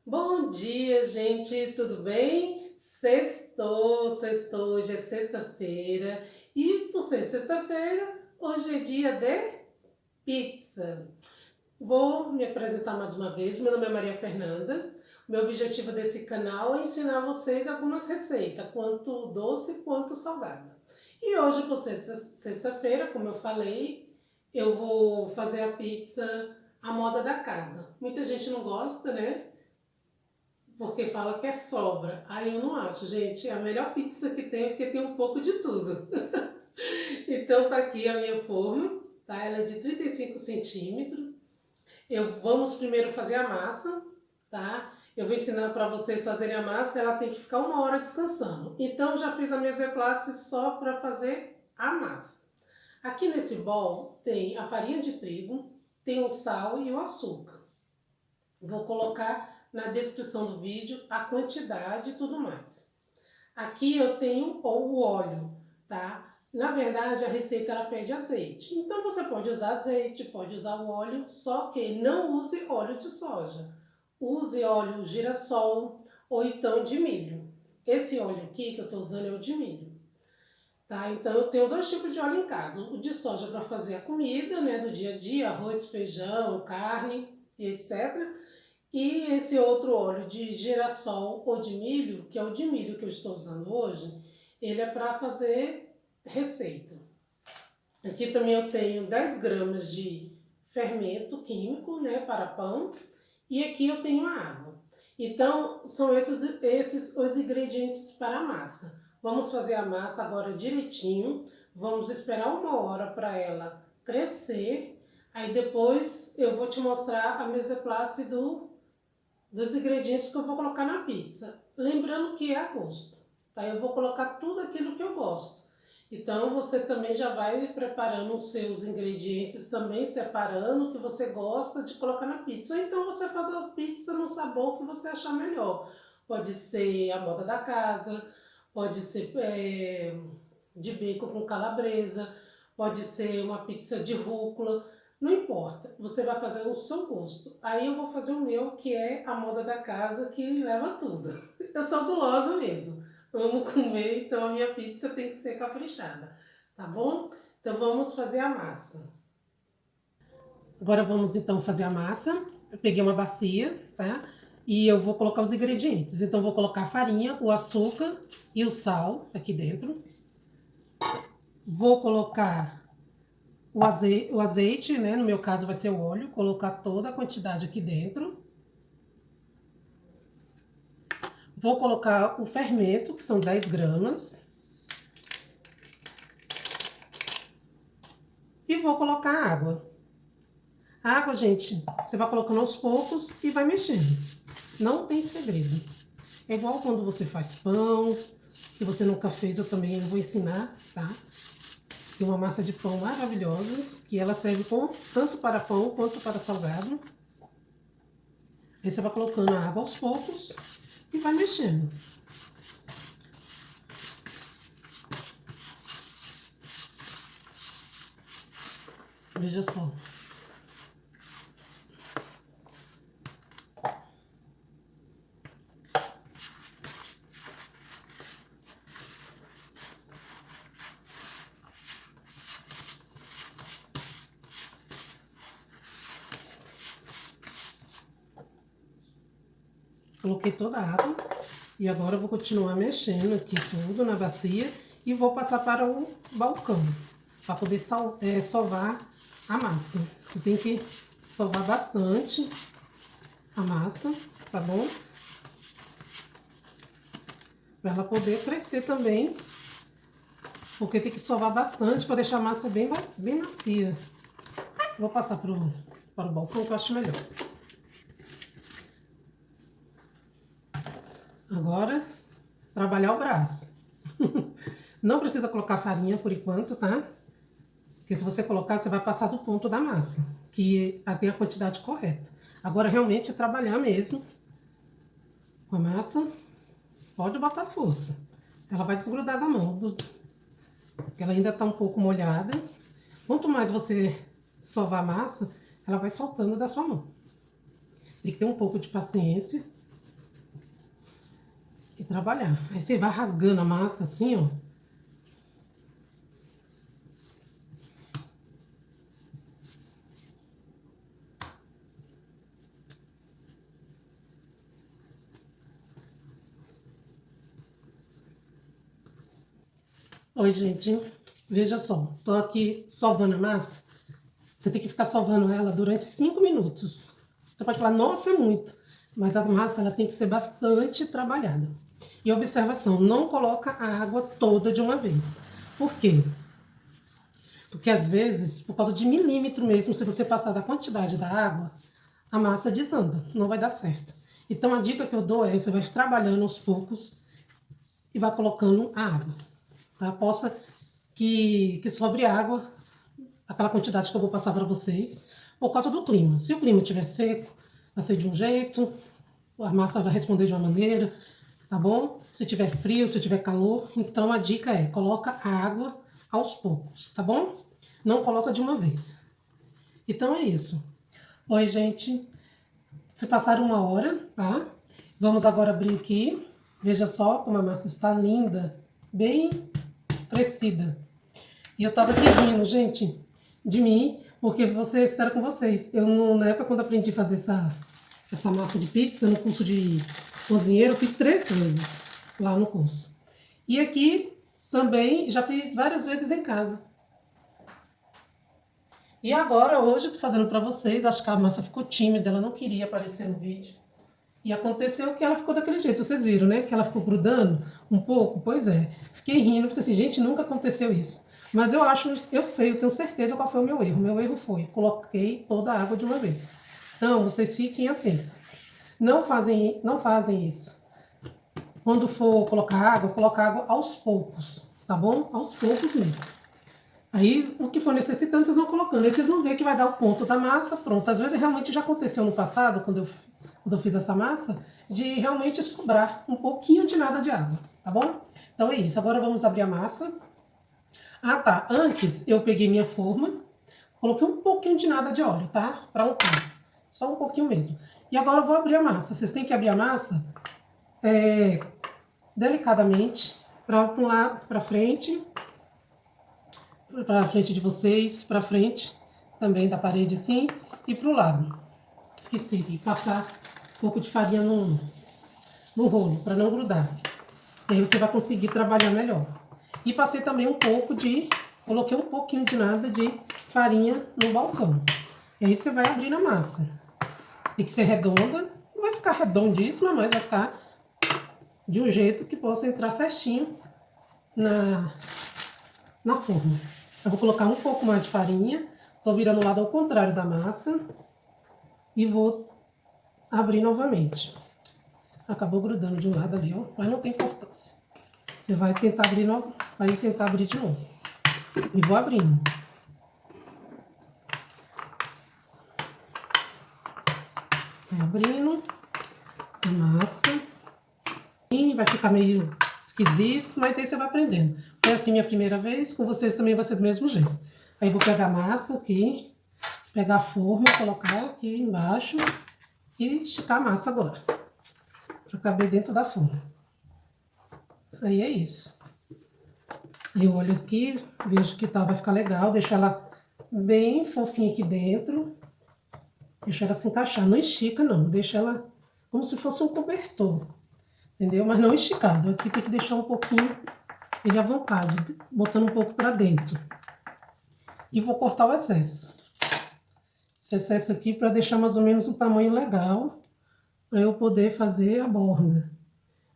Bom dia, gente, tudo bem? Sextou, hoje é sexta-feira. E por ser sexta-feira, hoje é dia de pizza. Vou me apresentar mais uma vez, meu nome é Maria Fernanda. O meu objetivo desse canal é ensinar vocês algumas receitas, tanto doce quanto salgada. E hoje, por ser sexta-feira, como eu falei, eu vou fazer a pizza à moda da casa. Muita gente não gosta, né? Porque fala que é sobra. Aí eu não acho, gente. É a melhor pizza que tem, porque tem um pouco de tudo. Então tá aqui a minha forma, tá? Ela é de 35 centímetros. Vamos primeiro fazer a massa, tá? Eu vou ensinar para vocês fazerem a massa, ela tem que ficar 1 hora descansando. Então já fiz a mesa classe só para fazer a massa. Aqui nesse bol tem a farinha de trigo, tem o sal e o açúcar. Vou colocar na descrição do vídeo a quantidade e tudo mais. Aqui eu tenho o óleo, tá? Na verdade, a receita ela pede azeite. Então você pode usar azeite, pode usar o óleo, só que não use óleo de soja. Use óleo girassol ou então de milho. Esse óleo aqui que eu estou usando é o de milho. Tá? Então eu tenho 2 tipos de óleo em casa. O de soja para fazer a comida, né, do dia a dia, arroz, feijão, carne e etc. E esse outro óleo de girassol ou de milho, que é o de milho que eu estou usando hoje, ele é para fazer receita. Aqui também eu tenho 10 gramas de fermento químico, né, para pão. E aqui eu tenho a água. Então, são esses os ingredientes para a massa. Vamos fazer a massa agora direitinho. Vamos esperar 1 hora para ela crescer. Aí depois eu vou te mostrar a mesa classe dos ingredientes que eu vou colocar na pizza. Lembrando que é a gosto, tá? Eu vou colocar tudo aquilo que eu gosto. Então você também já vai preparando os seus ingredientes, também separando o que você gosta de colocar na pizza. Ou então você faz a pizza no sabor que você achar melhor. Pode ser a moda da casa, pode ser de bacon com calabresa, pode ser uma pizza de rúcula. Não importa, você vai fazer o seu gosto. Aí eu vou fazer o meu, que é a moda da casa, que leva tudo. Eu sou gulosa mesmo. Amo comer, então a minha pizza tem que ser caprichada, tá bom? Então vamos fazer a massa. Agora vamos então fazer a massa. Eu peguei uma bacia, tá? E eu vou colocar os ingredientes. Então vou colocar a farinha, o açúcar e o sal aqui dentro. Vou colocar o azeite, né? No meu caso vai ser o óleo. Colocar toda a quantidade aqui dentro. Vou colocar o fermento, que são 10 gramas. E vou colocar a água. A água, gente, você vai colocando aos poucos e vai mexendo. Não tem segredo. É igual quando você faz pão. Se você nunca fez, eu também vou ensinar, tá? Tem uma massa de pão maravilhosa, que ela serve tanto para pão quanto para salgado. Aí você vai colocando a água aos poucos e vai mexendo. Veja só. Coloquei toda a água e agora eu vou continuar mexendo aqui tudo na bacia e vou passar para o balcão para poder sovar a massa. Você tem que sovar bastante a massa, tá bom? Para ela poder crescer também, porque tem que sovar bastante para deixar a massa bem macia. Vou passar para o balcão que eu acho melhor. Agora, trabalhar o braço. Não precisa colocar farinha por enquanto, tá? Porque se você colocar, você vai passar do ponto da massa, que tem a quantidade correta. Agora, realmente, é trabalhar mesmo com a massa. Pode botar força. Ela vai desgrudar da mão, porque ela ainda tá um pouco molhada. Quanto mais você sovar a massa, ela vai soltando da sua mão. Tem que ter um pouco de paciência. que trabalhar. Aí você vai rasgando a massa assim, ó. Oi, gente. Veja só. Tô aqui sovando a massa. Você tem que ficar sovando ela durante 5 minutos. Você pode falar, nossa, é muito. Mas a massa, ela tem que ser bastante trabalhada. E observação, não coloca a água toda de uma vez. Por quê? Porque às vezes, por causa de milímetro mesmo, se você passar da quantidade da água, a massa desanda, não vai dar certo. Então a dica que eu dou é, você vai trabalhando aos poucos e vai colocando a água, tá? Possa que sobre água, aquela quantidade que eu vou passar para vocês, por causa do clima. Se o clima estiver seco, vai ser de um jeito, a massa vai responder de uma maneira, tá bom? Se tiver frio, se tiver calor, então a dica é, coloca a água aos poucos, tá bom? Não coloca de uma vez. Então é isso. Oi, gente. Se passar 1 hora, tá? Vamos agora abrir aqui. Veja só como a massa está linda, bem crescida. E eu tava aqui rindo, gente, de mim, porque vocês estar com vocês. Eu, na época, quando aprendi a fazer essa massa de pizza, no curso de cozinheiro, eu fiz 3 vezes lá no curso. E aqui também já fiz várias vezes em casa. E agora, hoje, eu tô fazendo pra vocês. Acho que a massa ficou tímida, ela não queria aparecer no vídeo. E aconteceu que ela ficou daquele jeito, vocês viram, né? Que ela ficou grudando um pouco. Pois é, fiquei rindo, pensei assim, gente, nunca aconteceu isso. Mas eu acho, eu sei, eu tenho certeza qual foi o meu erro. O meu erro foi, coloquei toda a água de uma vez. Então, vocês fiquem atentos. Não fazem isso. Quando for colocar água, coloca água aos poucos, tá bom? Aos poucos mesmo. Aí, o que for necessitando, vocês vão colocando. Aí vocês vão ver que vai dar o ponto da massa, pronto. Às vezes, realmente, já aconteceu no passado, quando eu fiz essa massa, de realmente sobrar um pouquinho de nada de água, tá bom? Então, é isso. Agora, vamos abrir a massa. Ah, tá. Antes, eu peguei minha forma, coloquei um pouquinho de nada de óleo, tá? Pra untar. Só um pouquinho mesmo. E agora, eu vou abrir a massa. Vocês têm que abrir a massa delicadamente, para um lado, para frente de vocês, para frente também da parede assim, e pro lado. Esqueci de passar um pouco de farinha no rolo, para não grudar. E aí você vai conseguir trabalhar melhor. E passei também coloquei um pouquinho de nada de farinha no balcão. E aí você vai abrir a massa. Tem que ser redonda, não vai ficar redondíssima, mas vai ficar de um jeito que possa entrar certinho na forma. Eu vou colocar um pouco mais de farinha, tô virando o lado ao contrário da massa e vou abrir novamente. Acabou grudando de um lado ali, ó, mas não tem importância. Você vai tentar abrir de novo. E vou abrindo. Vai abrindo a massa. E vai ficar meio esquisito, mas aí você vai aprendendo. Foi assim minha primeira vez, com vocês também vai ser do mesmo jeito. Aí vou pegar a massa aqui, pegar a forma, colocar aqui embaixo e esticar a massa agora. Pra caber dentro da forma. Aí é isso. Aí eu olho aqui, vejo que vai ficar legal, deixo ela bem fofinha aqui dentro. Deixa ela se encaixar, não estica não, deixa ela como se fosse um cobertor. Entendeu? Mas não esticado. Aqui tem que deixar um pouquinho ele à vontade, botando um pouco pra dentro. E vou cortar o excesso. Esse excesso aqui pra deixar mais ou menos um tamanho legal, pra eu poder fazer a borda.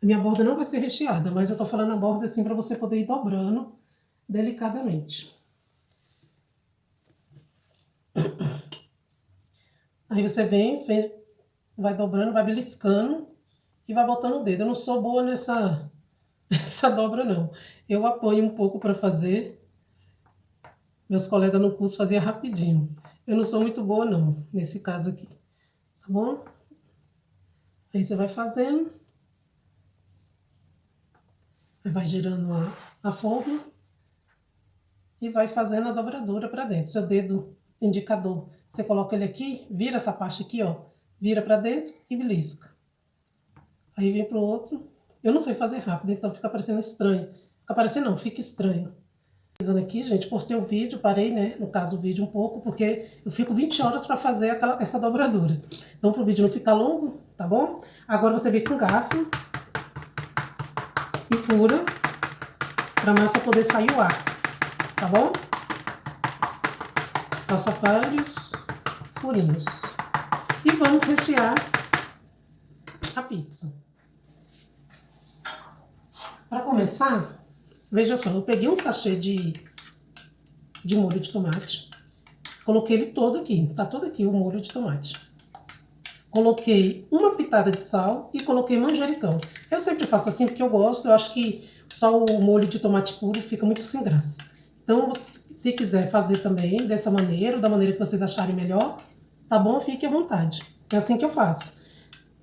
A minha borda não vai ser recheada, mas eu tô falando a borda assim pra você poder ir dobrando delicadamente. Aí você vai dobrando, vai beliscando e vai botando o dedo. Eu não sou boa nessa dobra, não. Eu apanho um pouco para fazer. Meus colegas no curso faziam rapidinho. Eu não sou muito boa, não, nesse caso aqui. Tá bom? Aí você vai fazendo. Aí vai girando a forma. E vai fazendo a dobradura para dentro. Seu dedo indicador, você coloca ele aqui, vira essa parte aqui, ó. Vira para dentro e belisca. Aí vem pro outro Eu não sei fazer rápido, então fica parecendo estranho. Fica parecendo não, fica estranho. Aqui, gente, cortei o vídeo, parei, né, no caso o vídeo um pouco, porque eu fico 20 horas para fazer essa dobradura. Então, para o vídeo não ficar longo, tá bom? Agora você vem com o garfo e fura, para a massa poder sair o ar, tá bom? Faça vários furinhos. E vamos rechear a pizza. Para começar, veja só, eu peguei um sachê de molho de tomate, coloquei ele todo aqui, tá todo aqui o molho de tomate. Coloquei uma pitada de sal e coloquei manjericão. Eu sempre faço assim porque eu gosto, eu acho que só o molho de tomate puro fica muito sem graça. Então, se quiser fazer também dessa maneira, ou da maneira que vocês acharem melhor, tá bom? Fique à vontade. É assim que eu faço,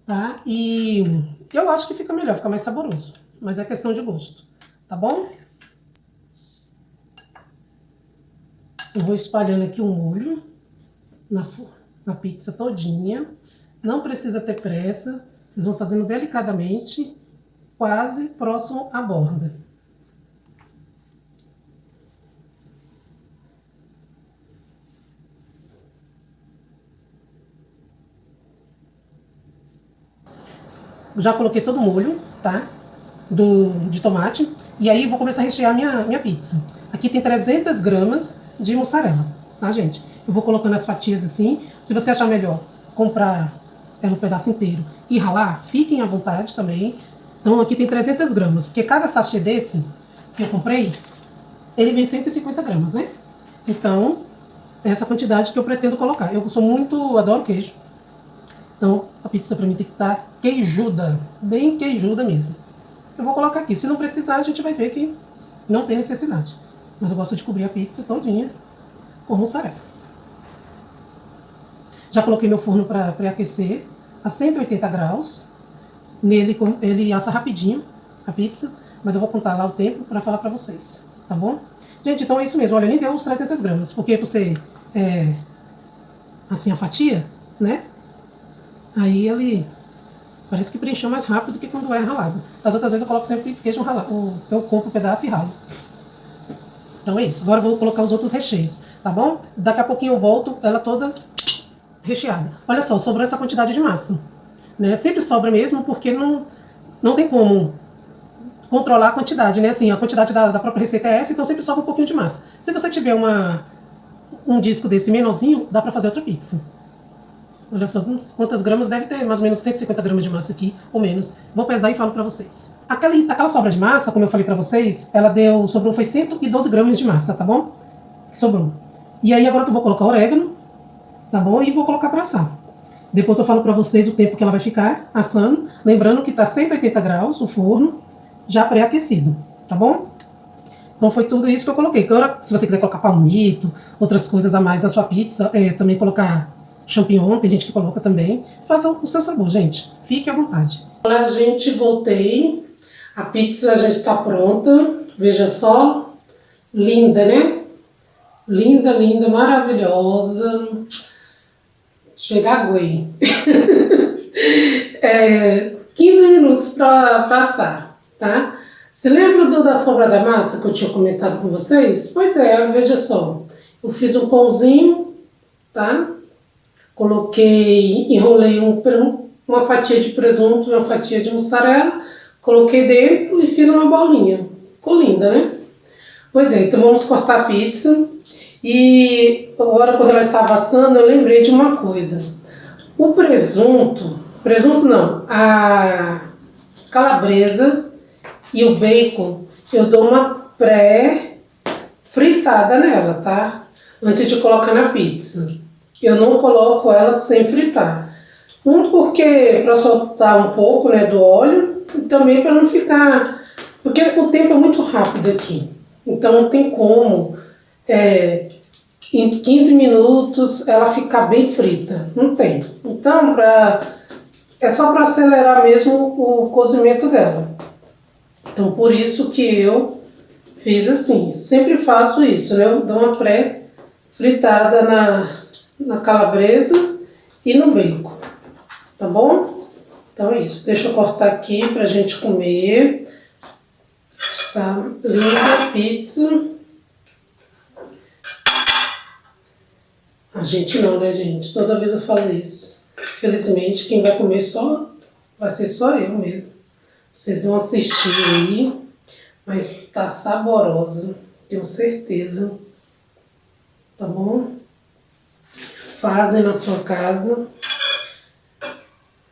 tá? E eu acho que fica melhor, fica mais saboroso, mas é questão de gosto, tá bom? Eu vou espalhando aqui o molho na pizza todinha. Não precisa ter pressa. Vocês vão fazendo delicadamente, quase próximo à borda. Já coloquei todo o molho, tá? De tomate. E aí vou começar a rechear minha pizza. Aqui tem 300 gramas de mussarela, tá, gente? Eu vou colocando as fatias assim. Se você achar melhor comprar ela um pedaço inteiro e ralar, fiquem à vontade também. Então aqui tem 300 gramas, porque cada sachê desse que eu comprei, ele vem 150 gramas, né? Então, é essa quantidade que eu pretendo colocar. Eu adoro queijo. Então, a pizza pra mim tem que estar queijuda, bem queijuda mesmo. Eu vou colocar aqui. Se não precisar, a gente vai ver que não tem necessidade. Mas eu gosto de cobrir a pizza todinha com mussarela. Já coloquei meu forno para pré-aquecer a 180 graus. Nele, ele assa rapidinho a pizza, mas eu vou contar lá o tempo para falar para vocês, tá bom? Gente, então é isso mesmo. Olha, nem deu os 300 gramas, porque você, assim, a fatia, né? Aí ele parece que preencheu mais rápido do que quando é ralado. Das outras vezes eu coloco sempre queijo ralado. Eu compro um pedaço e ralo. Então é isso. Agora eu vou colocar os outros recheios, tá bom? Daqui a pouquinho eu volto, ela toda recheada. Olha só, sobrou essa quantidade de massa, né? Sempre sobra mesmo, porque não tem como controlar a quantidade, né? Assim, a quantidade da própria receita é essa, então sempre sobra um pouquinho de massa. Se você tiver um disco desse menorzinho, dá pra fazer outra pizza. Olha só quantas gramas, deve ter mais ou menos 150 gramas de massa aqui, ou menos. Vou pesar e falo pra vocês. Aquela sobra de massa, como eu falei pra vocês, sobrou foi 112 gramas de massa, tá bom? Sobrou. E aí agora que eu vou colocar orégano, tá bom? E vou colocar pra assar. Depois eu falo pra vocês o tempo que ela vai ficar assando. Lembrando que tá 180 graus o forno, já pré-aquecido, tá bom? Então foi tudo isso que eu coloquei. Agora, se você quiser colocar palmito, outras coisas a mais na sua pizza, também colocar champignon, tem gente que coloca também. Faça o seu sabor, gente. Fique à vontade. Olá, gente, voltei. A pizza já está pronta. Veja só. Linda, né? Linda, linda, maravilhosa. Chega aguei. 15 minutos para assar, tá? Você lembra da sobra da massa que eu tinha comentado com vocês? Pois é, veja só. Eu fiz um pãozinho, tá? Enrolei uma fatia de presunto e uma fatia de mussarela, coloquei dentro e fiz uma bolinha. Ficou linda, né? Pois é, então vamos cortar a pizza. E agora, quando ela estava assando, eu lembrei de uma coisa. O presunto não, a calabresa e o bacon, eu dou uma pré-fritada nela, tá? Antes de colocar na pizza. Eu não coloco ela sem fritar. Porque para soltar um pouco, né, do óleo, e também para não ficar... Porque o tempo é muito rápido aqui. Então não tem como, em 15 minutos, ela ficar bem frita. Não tem. Então, é só para acelerar mesmo o cozimento dela. Então, por isso que eu fiz assim. Sempre faço isso, né? Eu dou uma pré-fritada na calabresa e no bacon, tá bom? Então é isso. Deixa eu cortar aqui pra gente comer. Está linda a pizza. A gente não, né, gente? Toda vez eu falo isso. Felizmente, quem vai comer vai ser só eu mesmo. Vocês vão assistir aí. Mas tá saborosa, tenho certeza. Tá bom? Fazem na sua casa.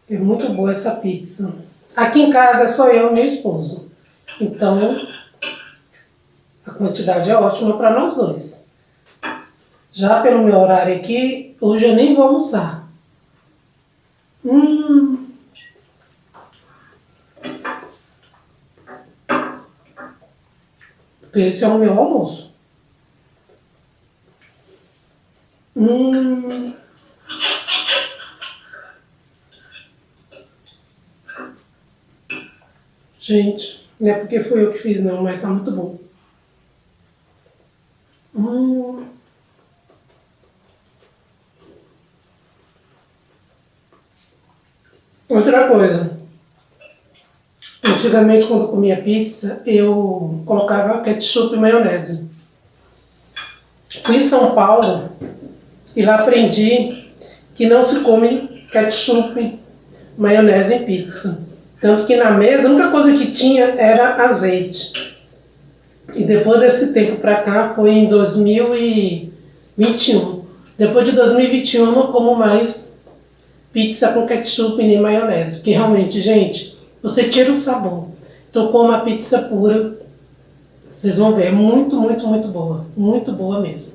É muito boa essa pizza. Aqui em casa é só eu e meu esposo. Então, a quantidade é ótima para nós dois. Já pelo meu horário aqui, hoje eu nem vou almoçar. Esse é o meu almoço. Gente, não é porque fui eu que fiz não, mas tá muito bom. Outra coisa. Antigamente, quando eu comia pizza, eu colocava ketchup e maionese. Fui em São Paulo e lá aprendi que não se come ketchup, maionese em pizza. Tanto que na mesa a única coisa que tinha era azeite. E depois desse tempo pra cá, foi em 2021. Depois de 2021 eu não como mais pizza com ketchup nem maionese. Porque realmente, gente, você tira o sabor. Então como a pizza pura, vocês vão ver, é muito, muito, muito boa. Muito boa mesmo.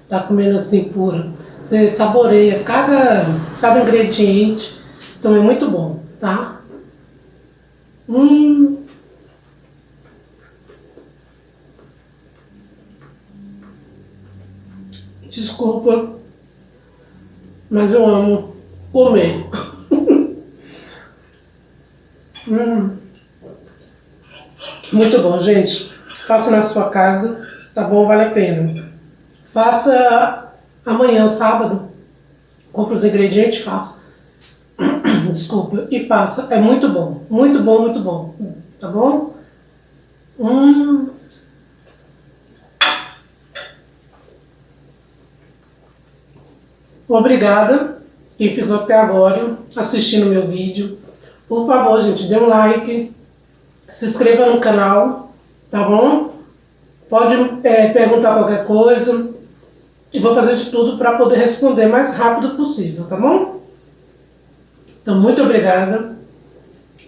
Tá comendo assim pura. Você saboreia cada ingrediente. Então é muito bom, tá? Desculpa, mas eu amo comer. Muito bom, gente. Faça na sua casa, tá bom? Vale a pena. Faça amanhã, sábado. Compre os ingredientes e faça. Desculpa, e faça. É muito bom. Muito bom, muito bom. Tá bom? Obrigada quem ficou até agora assistindo meu vídeo. Por favor, gente, dê um like, se inscreva no canal, tá bom? Pode perguntar qualquer coisa e vou fazer de tudo para poder responder o mais rápido possível, tá bom? Então, muito obrigada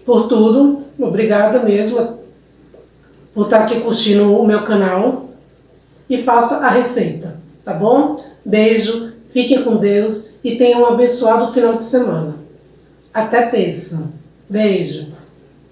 por tudo. Obrigada mesmo por estar aqui curtindo o meu canal. E faça a receita, tá bom? Beijo, fiquem com Deus e tenham um abençoado final de semana. Até terça. Beijo.